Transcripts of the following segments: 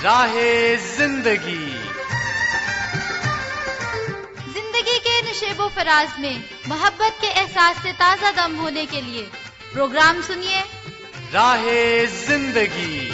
راہ زندگی زندگی کے نشیب و فراز میں محبت کے احساس سے تازہ دم ہونے کے لیے پروگرام سنیے راہ زندگی۔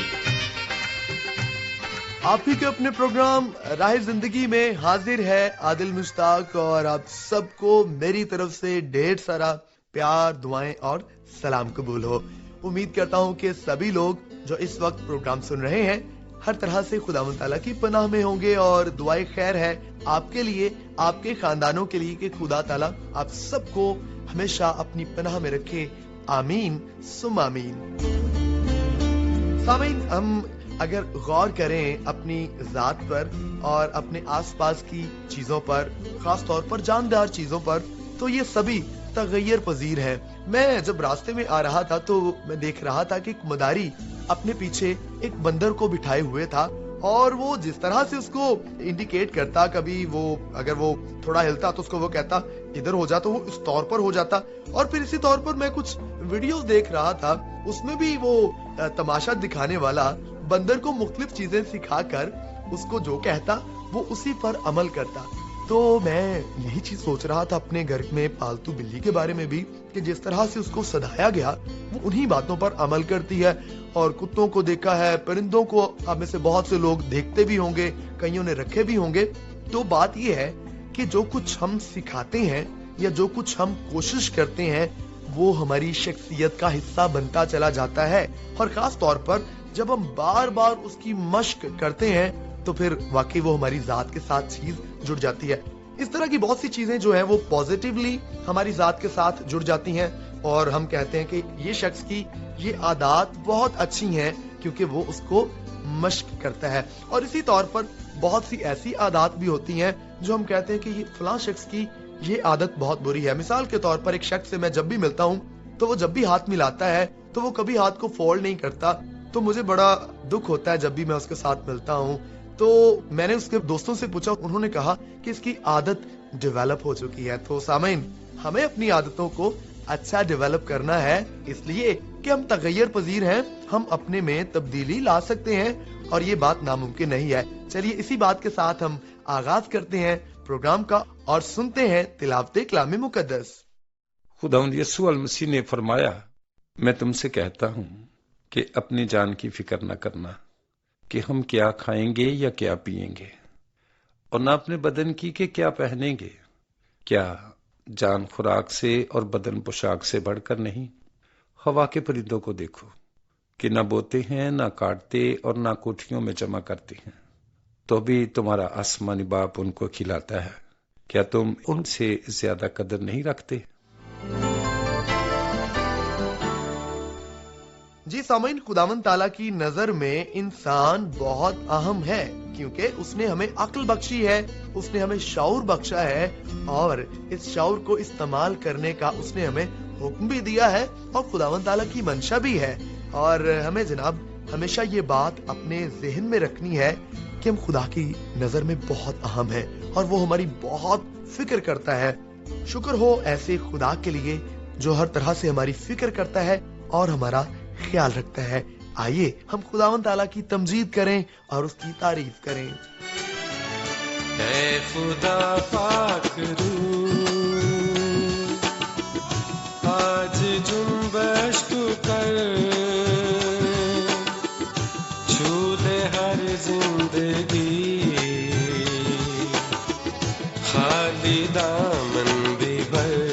آپ ہی کے اپنے پروگرام راہ زندگی میں حاضر ہے عادل مشتاق، اور آپ سب کو میری طرف سے ڈھیر سارا پیار، دعائیں اور سلام قبول ہو۔ امید کرتا ہوں کہ سبھی لوگ جو اس وقت پروگرام سن رہے ہیں ہر طرح سے خداوند تعالیٰ کی پناہ میں ہوں گے، اور دعائیں خیر ہے آپ کے لیے، آپ کے خاندانوں کے لیے کہ خدا تعالیٰ آپ سب کو ہمیشہ اپنی پناہ میں رکھے۔ آمین ثم آمین۔ سامعین، ہم اگر غور کریں اپنی ذات پر اور اپنے آس پاس کی چیزوں پر، خاص طور پر جاندار چیزوں پر، تو یہ سبھی تغیر پذیر ہیں۔ میں جب راستے میں آ رہا تھا تو میں دیکھ رہا تھا کہ ایک مداری اپنے پیچھے ایک بندر کو بٹھائے ہوئے تھا، اور وہ جس طرح سے اس کو انڈیکیٹ کرتا، کبھی وہ اگر وہ تھوڑا ہلتا تو اس کو وہ کہتا ادھر ہو جا، تو وہ اس طور پر ہو جاتا۔ اور پھر اسی طور پر میں کچھ ویڈیوز دیکھ رہا تھا، اس میں بھی وہ تماشا دکھانے والا بندر کو مختلف چیزیں سکھا کر اس کو جو کہتا وہ اسی پر عمل کرتا۔ تو میں یہی چیز سوچ رہا تھا اپنے گھر میں پالتو بلی کے بارے میں بھی، کہ جس طرح سے اس کو سدھایا گیا وہ انہی باتوں پر عمل کرتی ہے۔ اور کتوں کو دیکھا ہے، پرندوں کو آپ میں سے بہت سے لوگ دیکھتے بھی ہوں گے، کئیوں نے رکھے بھی ہوں گے۔ تو بات یہ ہے کہ جو کچھ ہم سکھاتے ہیں یا جو کچھ ہم کوشش کرتے ہیں وہ ہماری شخصیت کا حصہ بنتا چلا جاتا ہے، اور خاص طور پر جب ہم بار بار اس کی مشق کرتے ہیں تو پھر واقعی وہ ہماری ذات کے ساتھ چیز جڑ جاتی ہے۔ اس طرح کی بہت سی چیزیں جو ہیں وہ پازیٹیولی ہماری ذات کے ساتھ جڑ جاتی ہیں، اور ہم کہتے ہیں کہ یہ شخص کی یہ عادات بہت اچھی ہیں کیونکہ وہ اس کو مشق کرتا ہے۔ اور اسی طور پر بہت سی ایسی عادات بھی ہوتی ہیں جو ہم کہتے ہیں کہ یہ فلاں شخص کی یہ عادت بہت بری ہے۔ مثال کے طور پر ایک شخص سے میں جب بھی ملتا ہوں تو وہ جب بھی ہاتھ ملاتا ہے تو وہ کبھی ہاتھ کو فولڈ نہیں کرتا، تو مجھے بڑا دکھ ہوتا ہے جب بھی میں اس کے ساتھ ملتا ہوں۔ تو میں نے اس کے دوستوں سے پوچھا، انہوں نے کہا کہ اس کی عادت ڈیولپ ہو چکی ہے۔ تو سامعین، ہمیں اپنی عادتوں کو اچھا ڈیولپ کرنا ہے، اس لیے کہ ہم تغیر پذیر ہیں، ہم اپنے میں تبدیلی لا سکتے ہیں، اور یہ بات ناممکن نہیں ہے۔ چلیے اسی بات کے ساتھ ہم آغاز کرتے ہیں پروگرام کا اور سنتے ہیں تلاوت کلام مقدس۔ خداوند یسوع المسیح نے فرمایا، میں تم سے کہتا ہوں کہ اپنی جان کی فکر نہ کرنا کہ ہم کیا کھائیں گے یا کیا پیئیں گے، اور نہ اپنے بدن کی کہ کیا پہنیں گے۔ کیا جان خوراک سے اور بدن پوشاک سے بڑھ کر نہیں؟ ہوا کے پرندوں کو دیکھو کہ نہ بوتے ہیں، نہ کاٹتے، اور نہ کوٹھیوں میں جمع کرتے ہیں، تو بھی تمہارا آسمانی باپ ان کو کھلاتا ہے۔ کیا تم ان سے زیادہ قدر نہیں رکھتے؟ جی سامعین، خداوند تعالیٰ کی نظر میں انسان بہت اہم ہے، کیونکہ اس نے ہمیں عقل بخشی ہے، اس نے ہمیں شعور بخشا ہے، اور اس شعور کو استعمال کرنے کا اس نے ہمیں حکم بھی دیا ہے، اور خداوند تعالیٰ کی منشا بھی ہے۔ اور ہمیں جناب ہمیشہ یہ بات اپنے ذہن میں رکھنی ہے کہ ہم خدا کی نظر میں بہت اہم ہیں، اور وہ ہماری بہت فکر کرتا ہے۔ شکر ہو ایسے خدا کے لیے جو ہر طرح سے ہماری فکر کرتا ہے اور ہمارا خیال رکھتا ہے۔ آئیے ہم خداوند تعالیٰ کی تمجید کریں اور اس کی تعریف کریں۔ اے خدا پاک روح، آج جنبش تو کر، چھو لے ہر زندگی، خالی دامن بھی بھر۔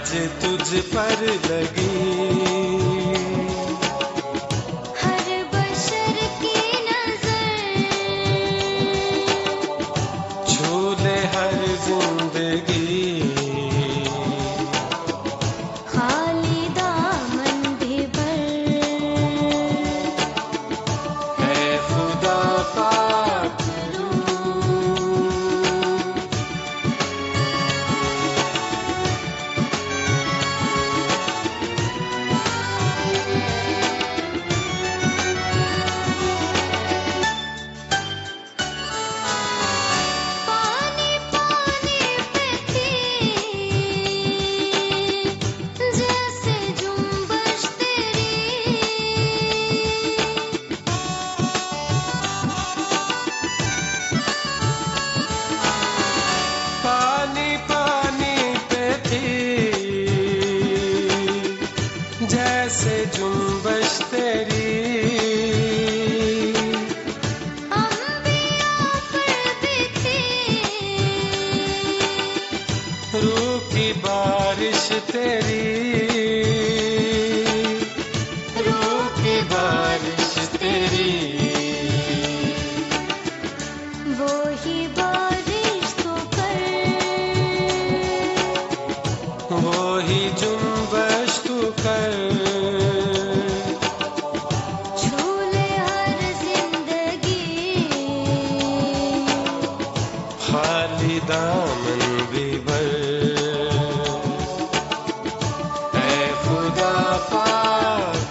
आज तुझ पर लगी हर बशर की नजर छू ले हर जिंदगी खाली दामन भी भर है खुदा पाक पानी पानी पे थी जैसे जुम्बश तेरी पानी पानी पे थी जैसे जुम्बश तेरी अंबिया पर भी थी रूह की बारिश तेरी रूह की बारिश तेरी वो ही बारिश तो कर वो ही जुम्बश तू कर छू ले हर जिंदगी खाली दामन भी भर ऐ खुदा पाक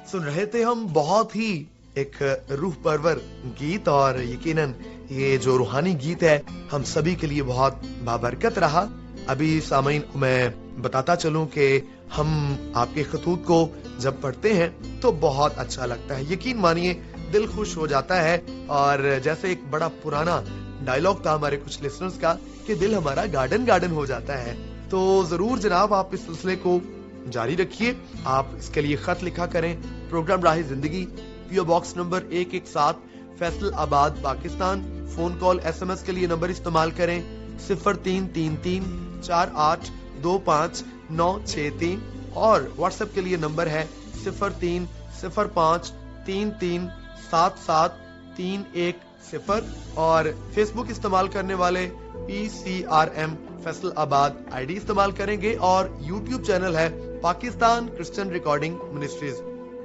सुन रहे थे हम बहुत ही एक रूह परवर गीत, और यकीनन ये जो रूहानी गीत है हम सभी के लिए बहुत बाबरकत रहा। अभी सामीन को मैं बताता चलूं कि हम आपके खतूत को जब पढ़ते हैं तो बहुत अच्छा लगता है, यकीन मानिए दिल खुश हो जाता है। और जैसे एक बड़ा पुराना डायलॉग था हमारे कुछ लिसनर्स का कि दिल हमारा गार्डन गार्डन हो जाता है। तो जरूर जनाब आप इस सिलसिले को जारी रखिए। आप इसके लिए खत लिखा करें, प्रोग्राम राह जिंदगी, पीओ बॉक्स नंबर 117 फैसल आबाद पाकिस्तान। फोन कॉल SMS के लिए नंबर इस्तेमाल करें 0333482596 और व्हाट्सएप के लिए नंबर है 030533773110 और फेसबुक इस्तेमाल करने वाले PCRM फैसल आबाद ID इस्तेमाल करेंगे और YouTube चैनल है पाकिस्तान क्रिश्चियन रिकॉर्डिंग मिनिस्ट्रीज।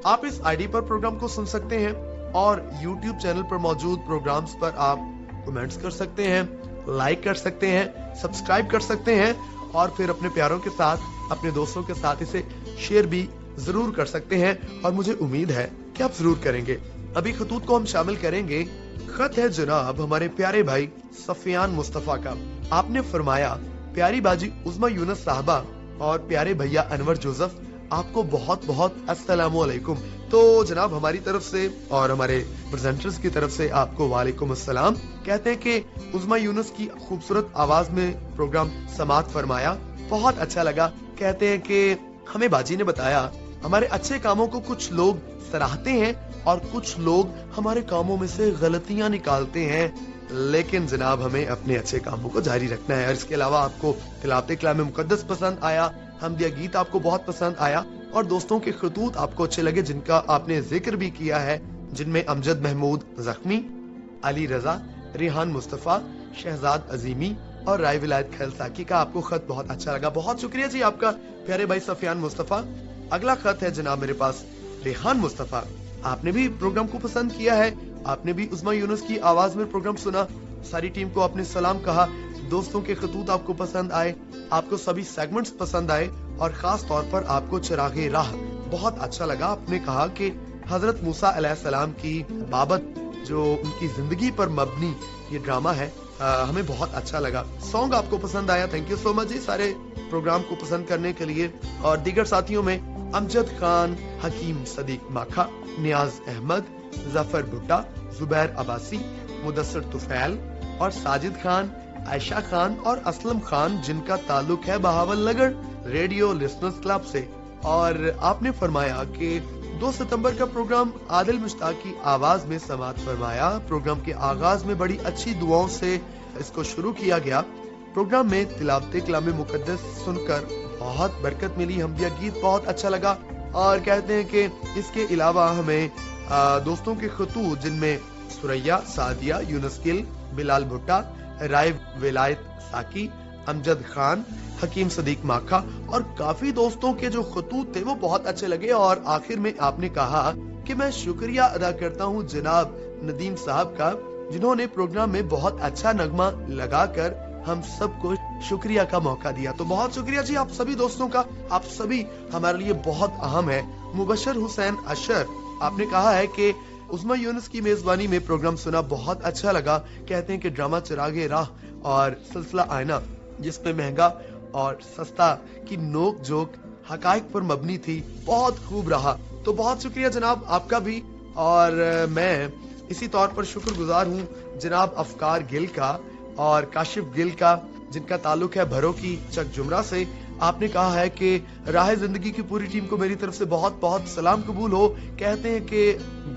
आप इस ID पर प्रोग्राम को सुन सकते हैं और YouTube चैनल पर मौजूद प्रोग्राम्स पर आप कमेंट्स कर सकते हैं, लाइक कर सकते हैं, सब्सक्राइब कर सकते हैं और फिर अपने प्यारों के साथ, अपने दोस्तों के साथ इसे शेयर भी जरूर कर सकते हैं और मुझे उम्मीद है कि आप जरूर करेंगे। अभी खतूत को हम शामिल करेंगे। खत है जनाब हमारे प्यारे भाई सफियान मुस्तफा का। आपने फरमाया, प्यारी बाजी उज़्मा यूनुस साहबा और प्यारे भैया अनवर जोसेफ, आपको बहुत बहुत अस्सलामु अलैकुम। तो जनाब हमारी तरफ से और हमारे प्रेजेंटर्स की तरफ से आपको वालेकुम अस्सलाम। कहते हैं कि उज़्मा यूनुस की खूबसूरत आवाज में प्रोग्राम समाअत फरमाया, बहुत अच्छा लगा। कहते हैं कि हमें बाजी ने बताया हमारे अच्छे कामों को कुछ लोग सराहते हैं और कुछ लोग हमारे कामों में से गलतियां निकालते हैं, लेकिन जनाब हमें अपने अच्छे कामों को जारी रखना है। और इसके अलावा आपको तिलावत कलाम मुकद्दस पसंद आया, हमदिया गीत आपको बहुत पसंद आया और दोस्तों के खतूत आपको अच्छे लगे जिनका आपने जिक्र भी किया है, जिनमें अमजद महमूद जख्मी, अली रजा, रिहान मुस्तफा, शहजाद अजीमी और राय विलायत खैल साकी का आपको खत बहुत अच्छा लगा। बहुत शुक्रिया जी आपका प्यारे भाई सफियान मुस्तफा। अगला खत है जनाब मेरे पास रेहान मुस्तफा। आपने भी प्रोग्राम को पसंद किया है, आपने भी उज़्मा यूनुस की आवाज में प्रोग्राम सुना, सारी टीम को आपने सलाम कहा, दोस्तों के खतूत आपको पसंद आए, आपको सभी सेगमेंट्स पसंद आए और खास तौर पर आपको चिरागे राह बहुत अच्छा लगा। आपने कहा कि हजरत मूसा अलैहिस्सलाम की बाबत जो उनकी जिंदगी पर मबनी ये ड्रामा है हमें बहुत अच्छा लगा। सॉन्ग आपको पसंद आया, थैंक यू सो मच जी सारे प्रोग्राम को पसंद करने के लिए। और दीगर साथियों में अमजद खान, हकीम सदीक माखा, नियाज अहमद, जफर भुट्टा, जुबैर अब्बासी, मुदस्सर तुफैल और साजिद खान, आयशा खान और असलम खान, जिनका ताल्लुक है बहावल नगर रेडियो लिसनर्स क्लब से। और आपने फरमाया कि 2 सितंबर का प्रोग्राम आदिल मुश्ताक की आवाज में समाअत फरमाया। प्रोग्राम के आगाज में बड़ी अच्छी दुआओं से इसको शुरू किया गया। प्रोग्राम में तिलावत कलाम मुकद्दस सुनकर बहुत बरकत मिली, हमदिया गीत बहुत अच्छा लगा। और कहते हैं कि इसके अलावा हमें दोस्तों के खतूत जिनमें सुरैया, सादिया, यूनुस गिल, बिलाल भुट्टा, राय विलायत साकी, अमजद खान, हकीम सदीक माखा और काफी दोस्तों के जो खतूत थे वो बहुत अच्छे लगे। और आखिर में आपने कहा कि मैं शुक्रिया अदा करता हूँ जनाब नदीम साहब का, जिन्होंने प्रोग्राम में बहुत अच्छा नगमा लगाकर हम सबको शुक्रिया का मौका दिया। तो बहुत शुक्रिया जी आप सभी दोस्तों का, आप सभी हमारे लिए बहुत अहम है। मुबशर हुसैन अशर, आपने कहा है कि उस्मा यूनुस की मेजबानी में प्रोग्राम सुना, बहुत अच्छा लगा। कहते हैं कि ड्रामा चिरागे राह और सिलसिला आईना जिसमें महंगा और सस्ता की नोक जोक हकाइक पर मबनी थी, बहुत खूब रहा। तो बहुत शुक्रिया जनाब आपका भी। और मैं इसी तौर पर शुक्रगुजार हूँ जनाब अफकार गिल का और काशिफ गिल का, जिनका ताल्लुक है भरो की चक जुमरा से। आपने कहा है कि राह जिंदगी की पूरी टीम को मेरी तरफ से बहुत बहुत सलाम कबूल हो। कहते हैं कि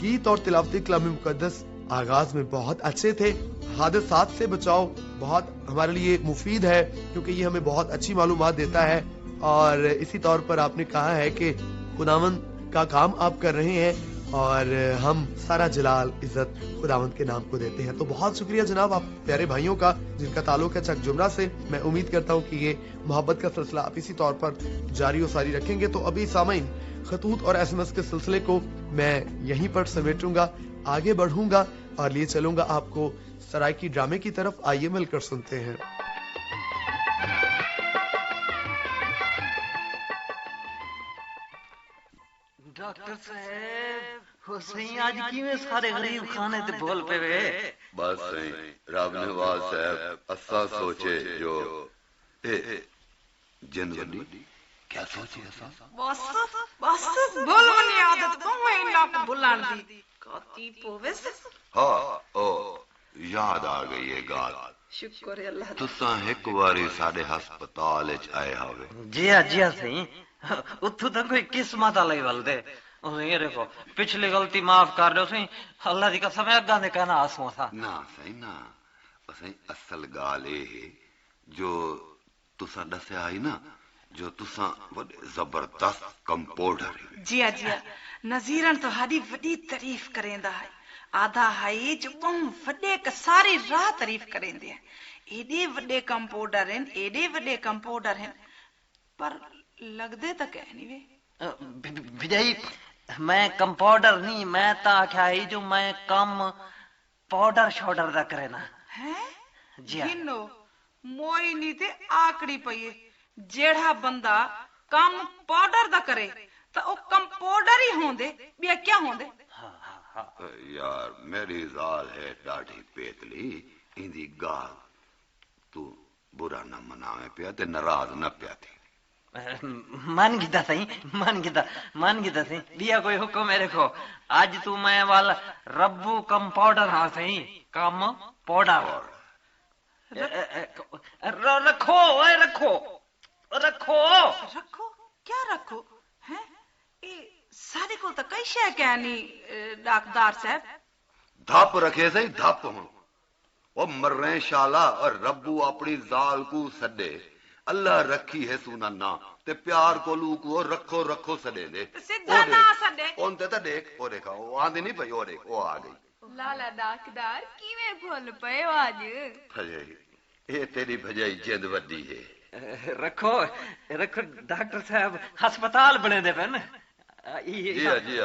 गीत और तिलावत कलाम मुकद्दस आगाज में बहुत अच्छे थे। हादसात से बचाओ बहुत हमारे लिए मुफीद है क्योंकि ये हमें बहुत अच्छी मालूमात देता है। और इसी तौर पर आपने कहा है कि खुदावंद का काम आप कर रहे हैं और हम सारा जलाल इज्जत खुदावंद के नाम को देते हैं। तो बहुत शुक्रिया जनाब आप प्यारे भाइयों का जिनका ताल्लुक है चक जुमरा से। मैं उम्मीद करता हूँ कि ये मोहब्बत का सिलसिला आप इसी तौर पर जारी और सारी रखेंगे। तो अभी सामईन खतूत और SMS के सिलसिले को मैं यहीं पर समेटूंगा, आगे बढ़ूंगा और लिए चलूंगा आपको सराइकी ड्रामे की तरफ। आइए मिलकर सुनते हैं। डॉक्टर साहब हो सही आज किवें सारे गरीब खाने ते बोल पे वे। बस सही रब नवाज साहब असा सोचे जो जिंद वड्डी क्या सोचे असा बस बस बोलने आदत को इना को बुलान दी काती पोवेस। हाँ ओ याद आ गई है गाल। शुक्र है अल्लाह तुसा एक बारी साडे हस्पताल च आए हावे। जी सही उथु तो कोई किस्मत वाली गल दे। ये देखो पिछली गलती माफ कर दो सही, अल्लाह दी कसम है अगा दे कहना आसू था ना सही ना। सही असल गाल ए है जो तुसा दस्या आई ना, जो तुसा वडे जबरदस्त कंपाउंडर। जी नजीरन तो हादी वडी तारीफ करेंदा है। आधा है जो बहु वडे का सारी राह तारीफ करेंदे हैं। एडे वडे कंपाउंडर हैं, एडे वडे कंपाउंडर हैं, पर लगदे तो कह नहीं वे। विजय मैं कंपाउंडर नहीं, मैं तो आख्या ही जो मैं कम पाउडर शॉडर दा करे ना है जी। गिनो मोई नी ते आकड़ी पई जेड़ा बंदा कम पाउडर दा करे तो ओ कंपाउंडर ही होंदे बिया क्या होंदे। यार मेरी जाल है डाढ़ी पेतली, इंदी गाल तू बुरा न मनावे पिया ते नाराज न पिया थी। मान गिदा सही मान गिदा सही दिया कोई हुक्म मेरे को। आज तू मैं वाला रब्बू कम पाउडर हाँ सही कम पाउडर रखो रखो रखो रखो क्या रखो हैं ए सारे को तो कई शय कहनी डाकदार साहब। धप रखे सही धप हो वो मर्रे शाला और रब्बू अपनी जाल को सदे अल्लाह रखी है सुना ना ते प्यार को लू को रखो रखो सदे दे सीधा ना सदे ओन ते ता देख ओ देखा ओ आंदी नहीं पई ओ देख ओ आ गई। लाला डाकदार किवें भूल पए आज भजाई ये तेरी भजाई जिंद वड्डी है। रखो रखो डॉक्टर साहब अस्पताल बने दे पेन जी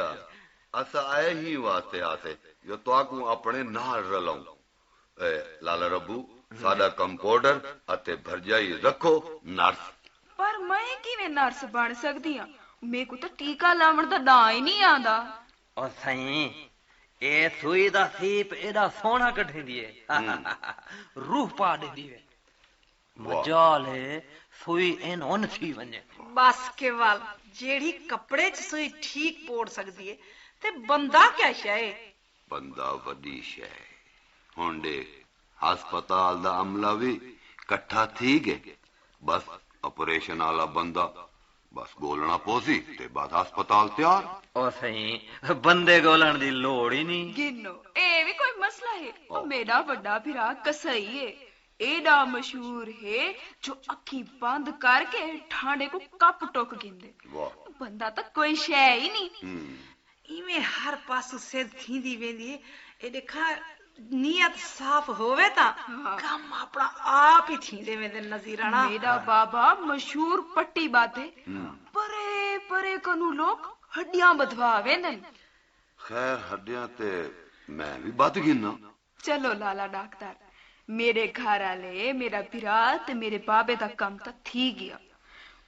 असा आए ही वास्ते आसे जो ताकू अपने नाल रलाऊं। लाला रब्बू साडा कंपाउंडर अते भरजाई रखो नर्स। पर मैं किवें नर्स बन सकदी हां, मेरे को तो टीका लावण दा ना ही नहीं आंदा। ओ सही ए सुई दा सीप एदा सोना कढेंदी है रूह पा देंदी है। मजाल है सुई इन उन थी वने बस के वाल जेड़ी कपड़े च सुई ठीक पोड़ सकदी है ते बंदा क्या शय। बंदा वडी शय हुण देख हस्पताल दा अमला भी कट्ठा थी गए। बस ऑपरेशन वाला बंदा बस गोलना पोसी ते बाद हस्पताल तैयार। ओ सही बंदे गोलन दी लोड़ ही नहीं। गिनो ਇਹ ਵੀ ਕੋਈ ਮਸਲਾ ਹੈ। ਉਹ ਮੇਰਾ ਵੱਡਾ ਭਰਾ ਕਸਾਈ ਹੈ, एडा मशहूर है जो अखी बंद करके ठाणे को कप टोक गिंदे। बंदा तो कोई शै ही नहीं। इवें हर पासों सिद्ध थींदी वेंदी है। ए देखा नीयत साफ होवे ता काम अपना आप ही थींदे वेंदे नजीराना। मेरा बाबा मशहूर पट्टी बाते परे परे कनु लोग हड्डियां बधवा वेंदन। खैर हड्डियां ते मैं भी बद गिना। चलो लाला डॉक्टर, मेरे घर वाले मेरा भरा ते मेरे बाबे दा कम ता थी गया।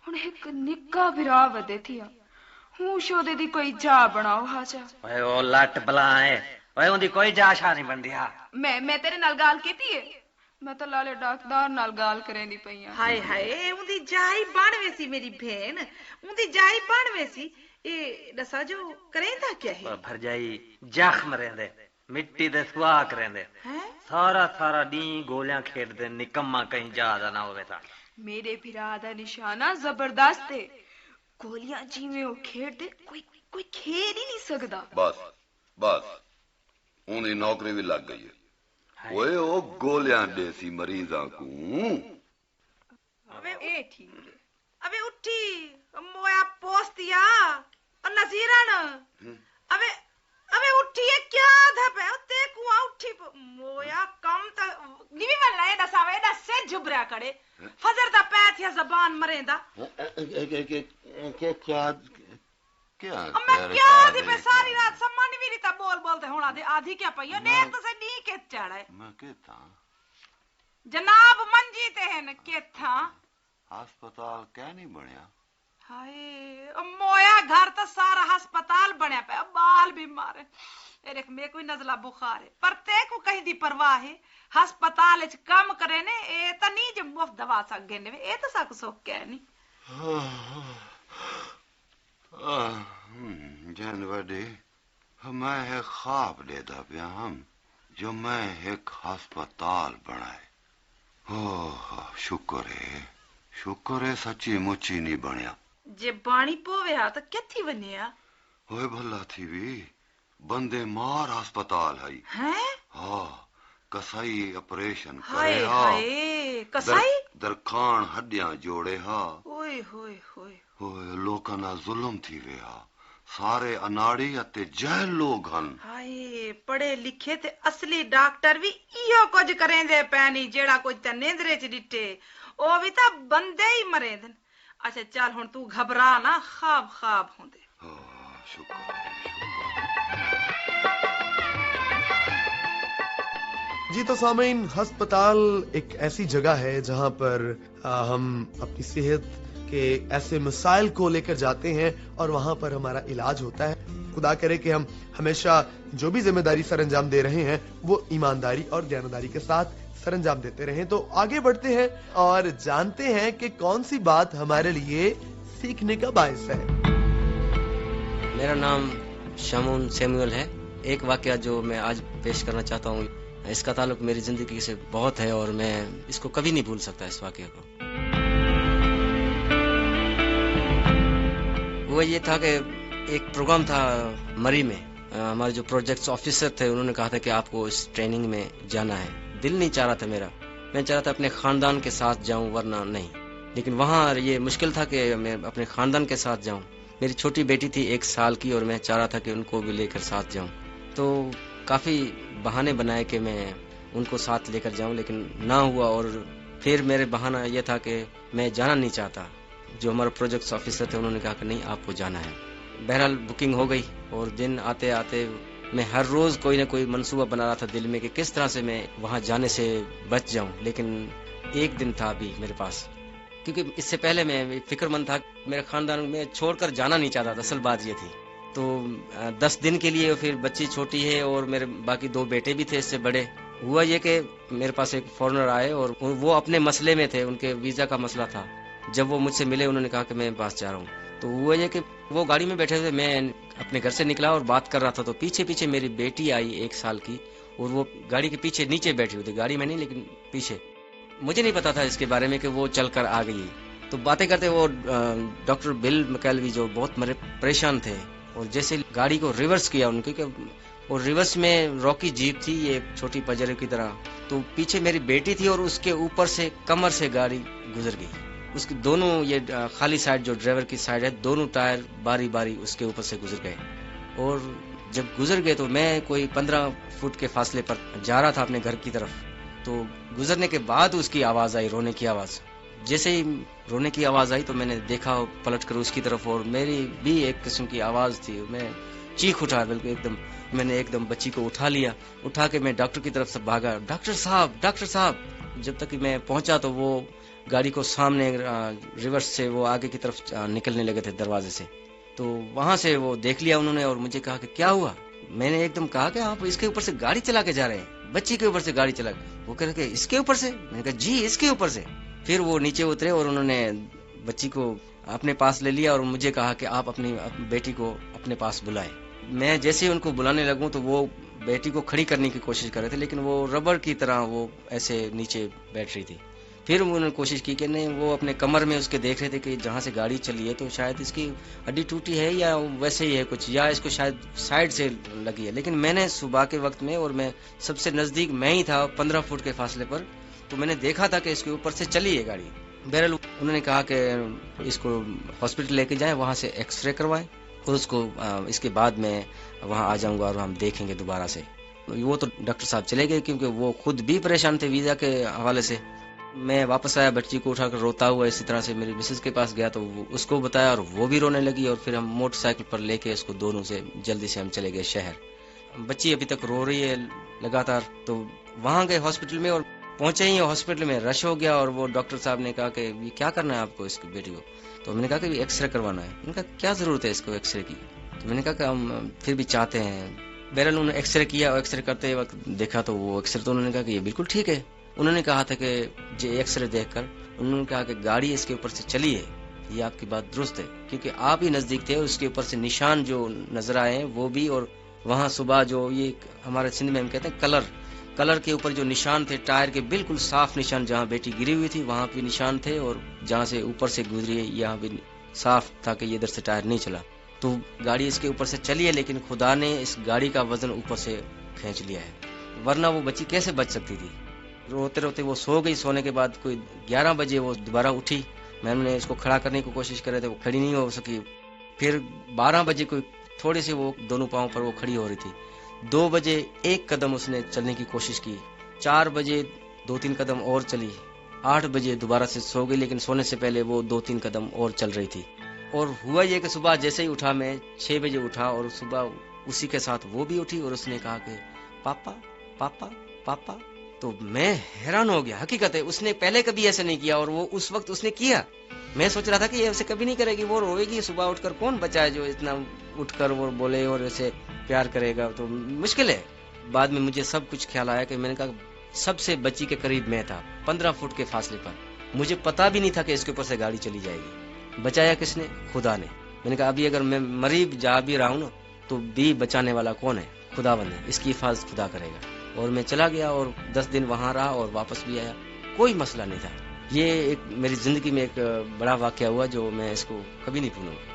हुन एक निक्का भरा वदे थिया। हूं शोदे दी कोई जा बनाओ हाजा। ओए ओ लट बलाए, ओए उंदी कोई जा शा नहीं बनदिया। मैं तेरे नाल गाल कीती है। मैं तो लाले डॉक्टर नाल गाल करेंदी पई हां। हाय हाय उंदी जाई बनवे सी मेरी बहन, उंदी जाई बनवे सी। ए दसा जो करेंदा क्या है? भरजाई जख्म रहंदे, मिट्टी दे सुहाग रहंदे। सारा सारा दी गोलियां खेडदे, निकम्मा कहीं ज्यादा ना होवे ता। मेरे भरा दा निशाना जबरदस्त है। गोलियां जिवें ओ खेडदे कोई खेड ही नहीं सकदा। बस बस उन्हें नौकरी भी लग गई है। ओए ओ गोलियां देसी मरीजां को। अबे ए ठीक है। अबे उठी मोया पोस्तिया और नजीरन। अबे अबे उठी है क्या धप है ते कुआ उठी मोया कम त निवी मन लाए दसावे दा से जुबरा करे फजर दा पैथिया जबान मरेंदा। के क्या क्या मैं क्या दी पे सारी रात सम्मान भी रीता बोल बोलते होना दे आधी क्या पईयो ने तो से नी के चढ़े। मैं के था जनाब मंजी ते है न के था अस्पताल क्या नहीं बनया। हाय मोया घर तो सारा अस्पताल बनया पे बाल भी मारे। देख मेरे कोई नजला बुखार है पर ते को कहीं दी परवाह है। अस्पताल च काम करे ने ए त नहीं जे मुफ्त दवा सके ने ए तो सक सो के नहीं। जन वडे मैं एक ख्वाब देता पिया हम जो मैं एक अस्पताल बनाए। शुक्र है सच्ची मुच्ची नहीं बनया। जे बाणी पोवेया तो केथी बनिया? ओए भला थी भी बंदे मार अस्पताल है। हैं? हाँ कसाई ऑपरेशन हाय करे हा। हाय कसाई दरखान हड्डियां जोड़े हा। ओए होए होए ओए लोकां ना जुल्म थी वे हा। सारे अनाड़ी अते जहल लोग हन। हाय पढ़े लिखे ते असली डॉक्टर भी इयो कुछ करेंदे पैनी जेड़ा कोई ते नेंदरे च डिठे ओ भी ता बंदे ही मरेंदन। अच्छा चल हुन तू घबरा ना ख्वाब ख्वाब होंदे। जी तो सामीन, अस्पताल एक ऐसी जगह है जहां पर हम अपनी सेहत के ऐसे मसाइल को लेकर जाते हैं और वहां पर हमारा इलाज होता है। खुदा करे कि हम हमेशा जो भी जिम्मेदारी सर अंजाम दे रहे हैं वो ईमानदारी और ज्ञानदारी के साथ सर अंजाम देते रहें। तो आगे बढ़ते हैं और जानते हैं कि कौन सी बात हमारे लिए सीखने का बायस है। मेरा नाम शमून सैमुअल है। एक वाकया जो मैं आज पेश करना चाहता हूँ, इसका ताल्लुक मेरी जिंदगी से बहुत है और मैं इसको कभी नहीं भूल सकता इस वाकये को। वो ये था कि एक प्रोग्राम था मरी में। हमारे जो प्रोजेक्ट्स ऑफिसर थे उन्होंने कहा था कि आपको इस ट्रेनिंग में जाना है। दिल नहीं चाह रहा था मेरा, मैं चाह रहा था अपने खानदान के साथ जाऊं वरना नहीं। लेकिन वहाँ ये मुश्किल था कि मैं अपने खानदान के साथ जाऊं। मेरी छोटी बेटी थी 1 साल की और मैं चाह रहा था कि उनको भी लेकर साथ जाऊं। तो काफ़ी बहाने बनाए कि मैं उनको साथ लेकर जाऊं, लेकिन ना हुआ। और फिर मेरे बहाना यह था कि मैं जाना नहीं चाहता। जो हमारे प्रोजेक्ट्स ऑफिसर थे उन्होंने कहा कि नहीं आपको जाना है। बहरहाल बुकिंग हो गई और दिन आते आते मैं हर रोज़ कोई ना कोई मंसूबा बना रहा था दिल में कि किस तरह से मैं वहाँ जाने से बच जाऊं। लेकिन एक दिन था अभी मेरे पास, क्योंकि इससे पहले मैं फिक्रमंद था। मेरे खानदान में छोड़कर जाना नहीं चाहता था, असल बात ये थी। तो 10 दिन के लिए, फिर बच्ची छोटी है और मेरे बाकी 2 बेटे भी थे इससे बड़े। हुआ ये कि मेरे पास एक फॉरेनर आए और वो अपने मसले में थे, उनके वीज़ा का मसला था। जब वो मुझसे मिले उन्होंने कहा कि मैं पास जा रहा हूँ। तो हुआ ये कि वो गाड़ी में बैठे थे, मैं अपने घर से निकला और बात कर रहा था। तो पीछे पीछे मेरी बेटी आई 1 साल की और वो गाड़ी के पीछे नीचे बैठी हुई थी, गाड़ी में नहीं लेकिन पीछे। मुझे नहीं पता था इसके बारे में कि वो चल कर आ गई। तो बातें करते वो डॉक्टर बिल मैकेलवी जो बहुत परेशान थे, और जैसे गाड़ी को रिवर्स किया उनके, और रिवर्स में रॉकी जीप थी ये छोटी पजरे की तरह, तो पीछे मेरी बेटी थी और उसके ऊपर से कमर से गाड़ी गुजर गई। उसकी दोनों ये खाली साइड जो ड्राइवर की साइड है, दोनों टायर बारी बारी उसके ऊपर से गुजर गए। और जब गुजर गए तो मैं कोई 15 फुट के फासले पर जा रहा था अपने घर की तरफ, तो गुजरने के बाद उसकी आवाज आई, रोने की आवाज। जैसे ही रोने की आवाज आई तो मैंने देखा पलट कर उसकी तरफ, और मेरी भी एक किस्म की आवाज थी। मैं चीख उठा बिल्कुल एकदम, मैंने एकदम बच्ची को उठा लिया, उठा के मैं डॉक्टर की तरफ से भागा, डॉक्टर साहब डॉक्टर साहब। जब तक कि मैं पहुंचा तो वो गाड़ी को सामने रिवर्स से वो आगे की तरफ निकलने लगे थे दरवाजे से। तो वहां से वो देख लिया उन्होंने और मुझे कहा कि क्या हुआ। मैंने एकदम कहा कि आप इसके ऊपर से गाड़ी चला के जा रहे हैं, बच्ची के ऊपर से गाड़ी चला। वो कह रहे इसके ऊपर से? मैंने कहा जी इसके ऊपर से। फिर वो नीचे उतरे और उन्होंने बच्ची को अपने पास ले लिया और मुझे कहा कि आप अपनी बेटी को अपने पास बुलाएं। मैं जैसे ही उनको बुलाने लगूं तो वो बेटी को खड़ी करने की कोशिश कर रहे थे, लेकिन वो रबड़ की तरह वो ऐसे नीचे बैठ रही थी। फिर उन्होंने कोशिश की कि नहीं, वो अपने कमर में उसके देख रहे थे कि जहाँ से गाड़ी चली है तो शायद इसकी हड्डी टूटी है या वैसे ही है कुछ, या इसको शायद साइड से लगी है। लेकिन मैंने सुबह के वक्त में, और मैं सबसे नजदीक मैं ही था 15 फुट के फासले पर, तो मैंने देखा था कि इसके ऊपर से चली है गाड़ी। बहरहाल उन्होंने कहा कि इसको हॉस्पिटल लेके जाएं, वहाँ से एक्सरे करवाएं और उसको इसके बाद मैं वहाँ आ जाऊंगा और हम देखेंगे दोबारा से। वो तो डॉक्टर साहब चले गए क्योंकि वो खुद भी परेशान थे वीजा के हवाले से। मैं वापस आया, बच्ची को उठाकर रोता हुआ इसी तरह से मेरी मिसेज के पास गया, तो उसको बताया और वो भी रोने लगी, और फिर हम मोटरसाइकिल पर लेके उसको दोनों से जल्दी से हम चले गए शहर। बच्ची अभी तक रो रही है लगातार। तो वहाँ गए हॉस्पिटल में, और पहुंचे ही हॉस्पिटल में रश हो गया, और वो डॉक्टर साहब ने कहा कि क्या करना है आपको इसकी बेटी को। तो मैंने कहा कि एक्सरे करवाना है। उन्होंने कहा क्या जरूरत है इसको एक्सरे की। तो मैंने कहा कि हम फिर भी चाहते हैं। बहरहाल उन्होंने एक्सरे किया, और एक्सरे करते वक्त देखा तो वो एक्सरे, तो उन्होंने कहा कि ये बिल्कुल ठीक है। उन्होंने कहा था कि जो एक्सरे देखकर उन्होंने कहा कि गाड़ी इसके ऊपर से चली है, ये आपकी बात दुरुस्त है, क्योंकि आप ही नजदीक थे। उसके ऊपर से निशान जो नजर आए हैं वो भी, और वहाँ सुबह जो ये हमारे सिंध में हम कहते हैं कलर के ऊपर जो निशान थे, टायर के बिल्कुल साफ निशान, जहाँ बेटी गिरी हुई थी वहाँ भी निशान थे, और जहाँ से ऊपर से गुजरी है यहाँ भी साफ था कि ये इधर से टायर नहीं चला। तो गाड़ी इसके ऊपर से चली है, लेकिन खुदा ने इस गाड़ी का वजन ऊपर से खींच लिया है, वरना वो बच्ची कैसे बच सकती थी। रोते रोते वो सो गई। सोने के बाद कोई 11 बजे वो दोबारा उठी। मैंने इसको खड़ा करने की कोशिश कर रहे थे, वो खड़ी नहीं हो सकी। फिर 12 बजे कोई थोड़ी सी वो दोनों पाँव पर वो खड़ी हो रही थी। 2 बजे 1 कदम उसने चलने की कोशिश की। 4 बजे 2-3 कदम और चली। 8 बजे दोबारा से सो गई, लेकिन सोने से पहले वो 2-3 कदम और चल रही थी। और हुआ ये कि सुबह जैसे ही उठा, मैं 6 बजे उठा, और सुबह उसी के साथ वो भी उठी, और उसने कहा कि पापा पापा पापा। तो मैं हैरान हो गया। हकीकत है उसने पहले कभी ऐसा नहीं किया, और वो उस वक्त उसने किया। मैं सोच रहा था कि ये ऐसे कभी नहीं करेगी, वो रोएगी। सुबह उठकर कौन बच्चा है जो इतना उठकर वो बोले और ऐसे प्यार करेगा, तो मुश्किल है। बाद में मुझे सब कुछ ख्याल आया कि मैंने कहा सबसे बच्ची के करीब मैं था, 15 फुट के फासले पर। मुझे पता भी नहीं था कि इसके ऊपर से गाड़ी चली जाएगी। बचाया किसने? खुदा ने। मैंने कहा अभी अगर मैं मरीब जा भी रहा हूँ ना, तो भी बचाने वाला कौन है? खुदावंद है। इसकी हिफाजत खुदा करेगा। और मैं चला गया और 10 दिन वहां रहा और वापस भी आया, कोई मसला नहीं था। ये एक मेरी जिंदगी में एक बड़ा वाकया हुआ जो मैं इसको कभी नहीं भूलूंगा।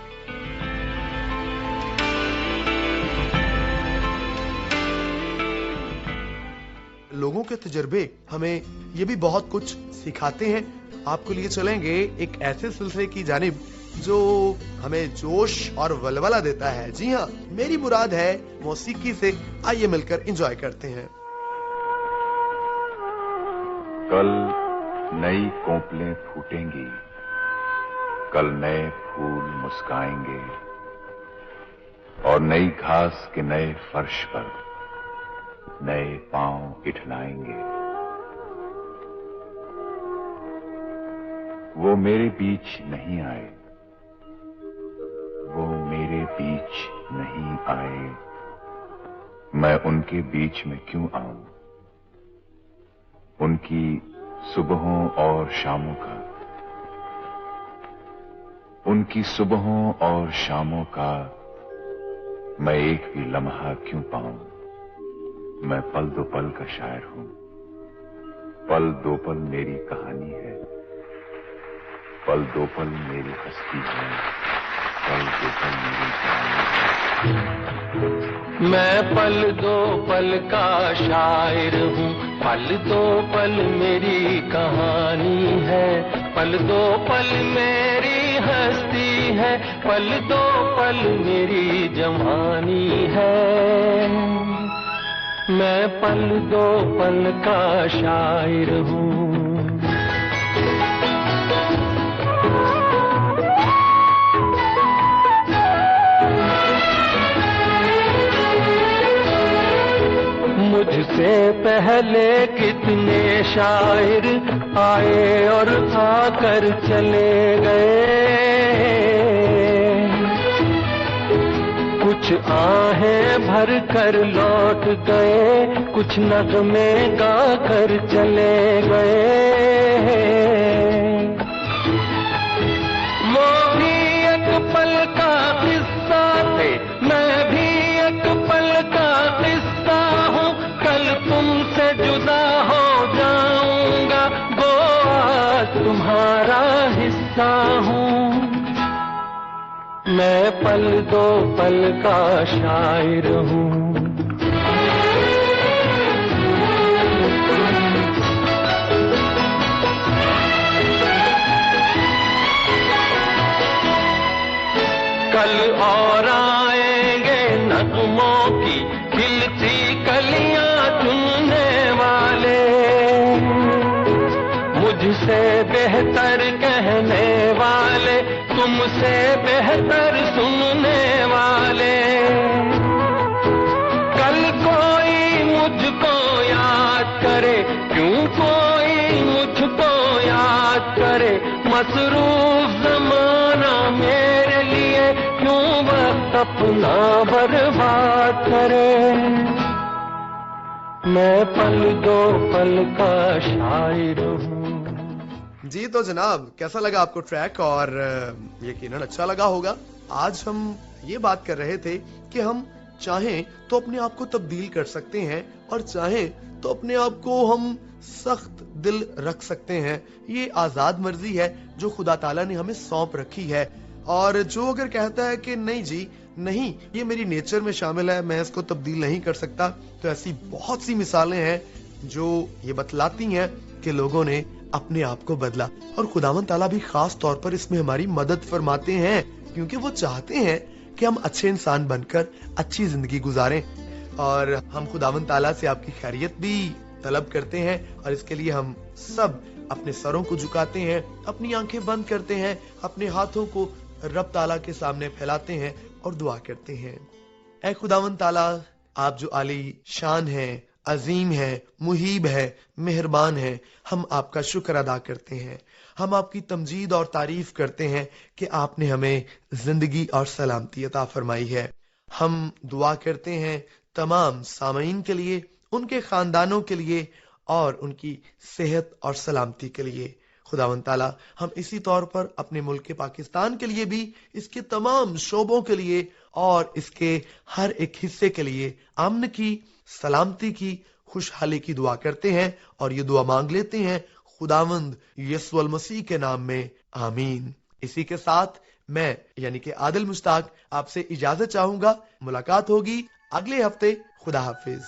लोगों के तजुर्बे हमें ये भी बहुत कुछ सिखाते हैं। आपको लिए चलेंगे एक ऐसे सिलसिले की जानिब जो हमें जोश और वलवला देता है। जी हाँ, मेरी मुराद है मौसीकी से। आइए मिलकर एंजॉय करते हैं। कल नई कोपलें फूटेंगी, कल नए फूल मुस्काएंगे, और नई घास के नए फर्श पर नए पांव इठलाएंगे। वो मेरे बीच नहीं आए, वो मेरे बीच नहीं आए, मैं उनके बीच में क्यों आऊं? उनकी सुबहों और शामों का, उनकी सुबहों और शामों का मैं एक भी लम्हा क्यों पाऊं? मैं पल दो पल का शायर हूं, पल दो पल मेरी कहानी है। पल दो पल मेरी हस्ती है, पल दो पल मेरी जवानी है। मैं पल दो पल का शायर हूँ, पल दो पल मेरी कहानी है, पल दो पल मेरी हस्ती है, पल दो पल मेरी जवानी है। मैं पल दो पल का शायर हूँ। मुझसे पहले कितने शायर आए और आकर चले गए, कुछ आहें भर कर लौट गए, कुछ नगमे गा कर चले गए। वो भी एक पल का किस्सा थे, मैं भी एक पल का किस्सा हूँ, कल तुमसे जुदा हो जाऊंगा, वो आज तुम्हारा हिस्सा हूँ। मैं पल दो पल का शायर हूँ। कल और आएंगे नगमों की खिलती कलियां चुनने वाले, मुझसे बेहतर कहने वाले, तुमसे बेहतर सुनने वाले। कल कोई मुझको याद करे, क्यों कोई मुझको याद करे, मसरूफ जमाना मेरे लिए क्यों वक्त अपना बर्बाद करे। मैं पल दो पल का शायर हूँ। जी तो जनाब, कैसा लगा आपको ट्रैक? और यकीनन अच्छा लगा होगा। आज हम ये बात कर रहे थे कि हम चाहें तो अपने आप को तब्दील कर सकते हैं और चाहें तो अपने आप को हम सख्त दिल रख सकते हैं। ये आजाद मर्जी है जो खुदा ताला ने हमें सौंप रखी है। और जो अगर कहता है कि नहीं जी नहीं, ये मेरी नेचर में शामिल है, मैं इसको तब्दील नहीं कर सकता, तो ऐसी बहुत सी मिसालें हैं जो ये बतलाती हैं कि लोगों ने अपने आप को बदला। और खुदावंद ताला भी खास तौर पर इसमें हमारी मदद फरमाते हैं, क्योंकि वो चाहते हैं कि हम अच्छे इंसान बनकर अच्छी जिंदगी गुजारें। और हम खुदावंद ताला से आपकी खैरियत भी तलब करते हैं, और इसके लिए हम सब अपने सरों को झुकाते हैं, अपनी आंखें बंद करते हैं, अपने हाथों को रब ताला के सामने फैलाते हैं और दुआ करते हैं। ऐ खुदावंद ताला, आप जो आली शान हैं, अजीम है, मुहीब है, मेहरबान है, हम आपका शुक्र अदा करते हैं। हम आपकी तमजीद और तारीफ करते हैं कि आपने हमें जिंदगी और सलामती अता फरमाई है। हम दुआ करते हैं तमाम सामीन के लिए, उनके खानदानों के लिए और उनकी सेहत और सलामती के लिए। खुदावंद ताला, हम इसी तौर पर अपने मुल्क पाकिस्तान के लिए भी, इसके तमाम शोबों के लिए और इसके हर एक हिस्से के लिए अमन की, सलामती की, खुशहाली की दुआ करते हैं और ये दुआ मांग लेते हैं खुदावंद यीशु मसीह के नाम में, आमीन। इसी के साथ मैं यानी कि आदिल मुश्ताक आपसे इजाजत चाहूंगा। मुलाकात होगी अगले हफ्ते। खुदा हाफिज।